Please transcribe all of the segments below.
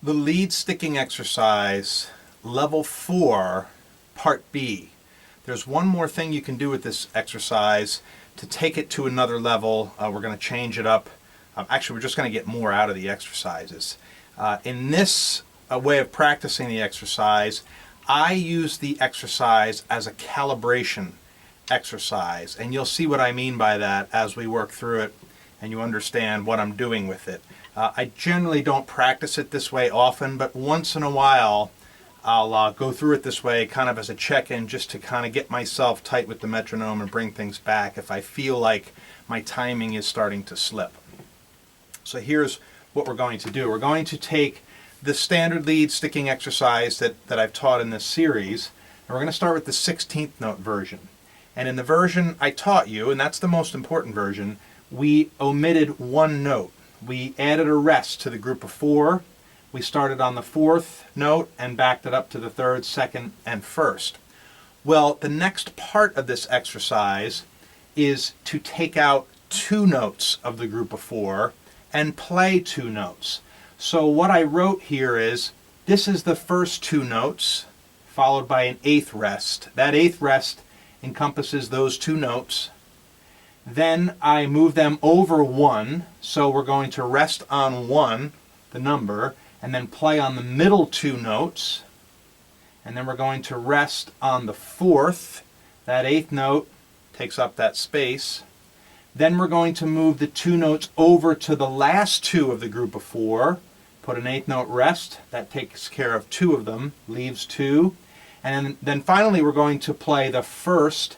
The lead sticking exercise, level 4, part B. There's one more thing you can do with this exercise to take it to another level. We're going to change it up. Actually, we're just going to get more out of the exercises. In this way of practicing the exercise, I use the exercise as a calibration exercise, and you'll see what I mean by that as we work through it and you understand what I'm doing with it. I generally don't practice it this way often, but once in a while I'll go through it this way kind of as a check-in, just to kind of get myself tight with the metronome and bring things back if I feel like my timing is starting to slip. So here's what we're going to do. We're going to take the standard lead sticking exercise that I've taught in this series, and we're going to start with the 16th note version. And in the version I taught you, and that's the most important version, we omitted one note. We added a rest to the group of 4. We started on the 4th note and backed it up to the 3rd, 2nd, and 1st. Well, the next part of this exercise is to take out 2 notes of the group of 4 and play 2 notes. So what I wrote here is, this is the first 2 notes, followed by an 8th rest. That 8th rest encompasses those 2 notes. Then I move them over 1, so we're going to rest on 1, the number, and then play on the middle 2 notes. And then we're going to rest on the 4th. That 8th note takes up that space. Then we're going to move the 2 notes over to the last 2 of the group of 4, put an 8th note rest. That takes care of 2 of them, leaves 2. And then finally we're going to play the 1st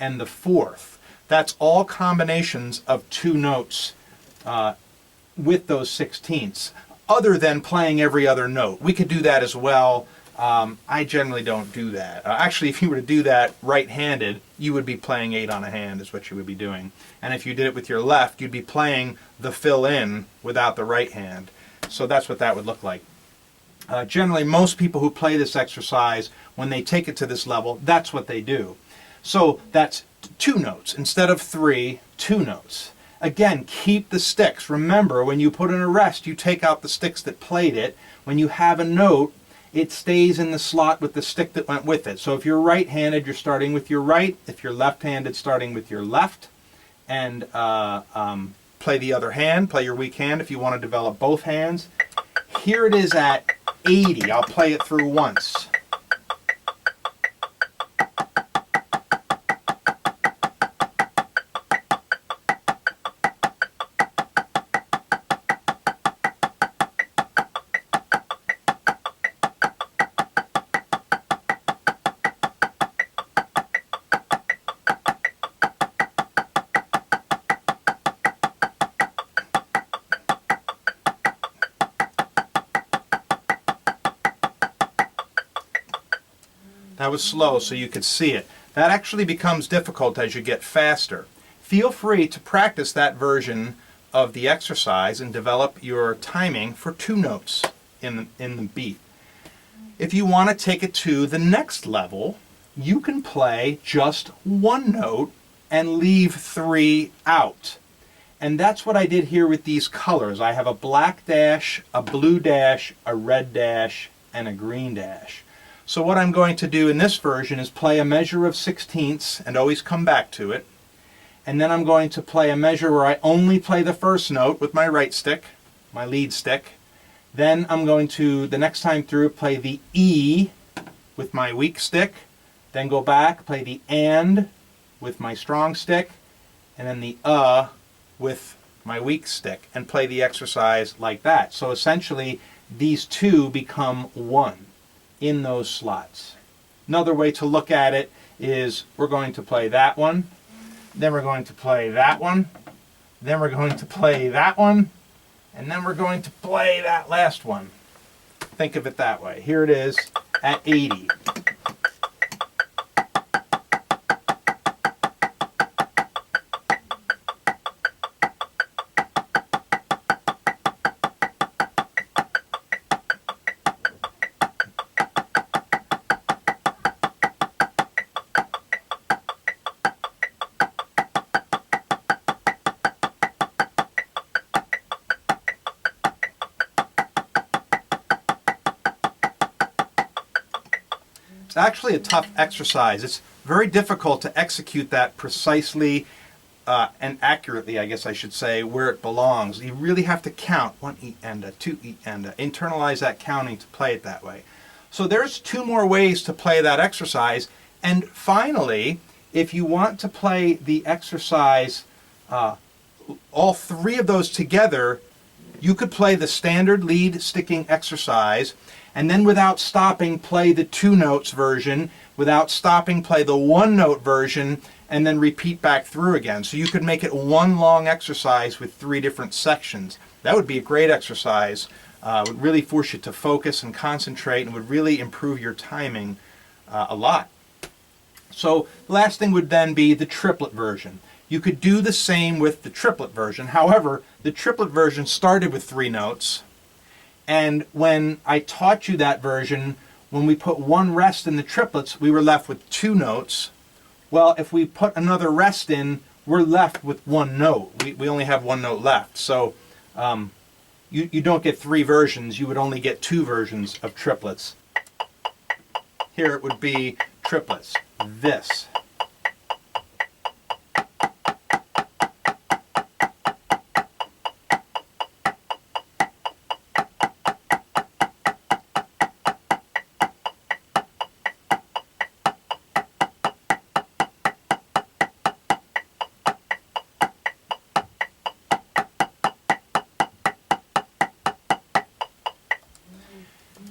and the 4th. That's all combinations of 2 notes with those 16ths, other than playing every other note. We could do that as well. I generally don't do that. Actually, if you were to do that right-handed, you would be playing 8 on a hand is what you would be doing. And if you did it with your left, you'd be playing the fill-in without the right hand. So that's what that would look like. Generally, most people who play this exercise, when they take it to this level, that's what they do. So that's 2 notes. Instead of 3, 2 notes. Again, keep the sticks. Remember, when you put in a rest, you take out the sticks that played it. When you have a note, it stays in the slot with the stick that went with it. So if you're right-handed, you're starting with your right. If you're left-handed, starting with your left. And play the other hand. Play your weak hand if you want to develop both hands. Here it is at 80. I'll play it through once. That was slow so you could see it. That actually becomes difficult as you get faster. Feel free to practice that version of the exercise and develop your timing for 2 notes in the beat. If you want to take it to the next level, you can play just 1 note and leave 3 out. And that's what I did here with these colors. I have a black dash, a blue dash, a red dash, and a green dash. So what I'm going to do in this version is play a measure of 16ths and always come back to it. And then I'm going to play a measure where I only play the first note with my right stick, my lead stick. Then I'm going to, the next time through, play the E with my weak stick. Then go back, play the AND with my strong stick. And then the with my weak stick. And play the exercise like that. So essentially, these 2 become 1. In those slots. Another way to look at it is we're going to play that one, then we're going to play that one, then we're going to play that one, and then we're going to play that last one. Think of it that way. Here it is at 80. It's actually a tough exercise. It's very difficult to execute that precisely and accurately, I guess I should say, where it belongs. You really have to count 1 E enda, 2 E enda, internalize that counting to play it that way. So there's 2 more ways to play that exercise. And finally, if you want to play the exercise, all 3 of those together, you could play the standard lead sticking exercise, and then without stopping play the 2 notes version, without stopping play the 1 note version, and then repeat back through again. So you could make it one long exercise with 3 different sections. That would be a great exercise. Would really force you to focus and concentrate, and would really improve your timing a lot. So the last thing would then be the triplet version. You could do the same with the triplet version. However, the triplet version started with 3 notes, and when I taught you that version, when we put 1 rest in the triplets, we were left with 2 notes. Well, if we put another rest in, we're left with 1 note. We only have 1 note left. So you don't get 3 versions, you would only get 2 versions of triplets. Here it would be triplets. This.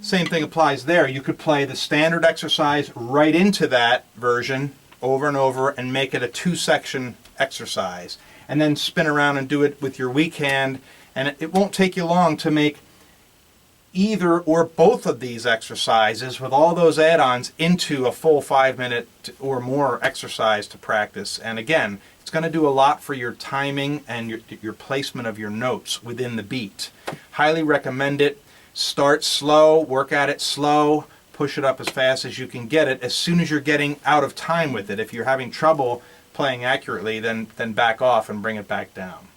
Same thing applies there. You could play the standard exercise right into that version over and over and make it a 2-section exercise, and then spin around and do it with your weak hand, and it won't take you long to make either or both of these exercises with all those add-ons into a full 5-minute or more exercise to practice. And again, it's going to do a lot for your timing and your placement of your notes within the beat. Highly recommend it. Start slow, work at it slow, push it up as fast as you can get it. As soon as you're getting out of time with it, if you're having trouble playing accurately, then back off and bring it back down.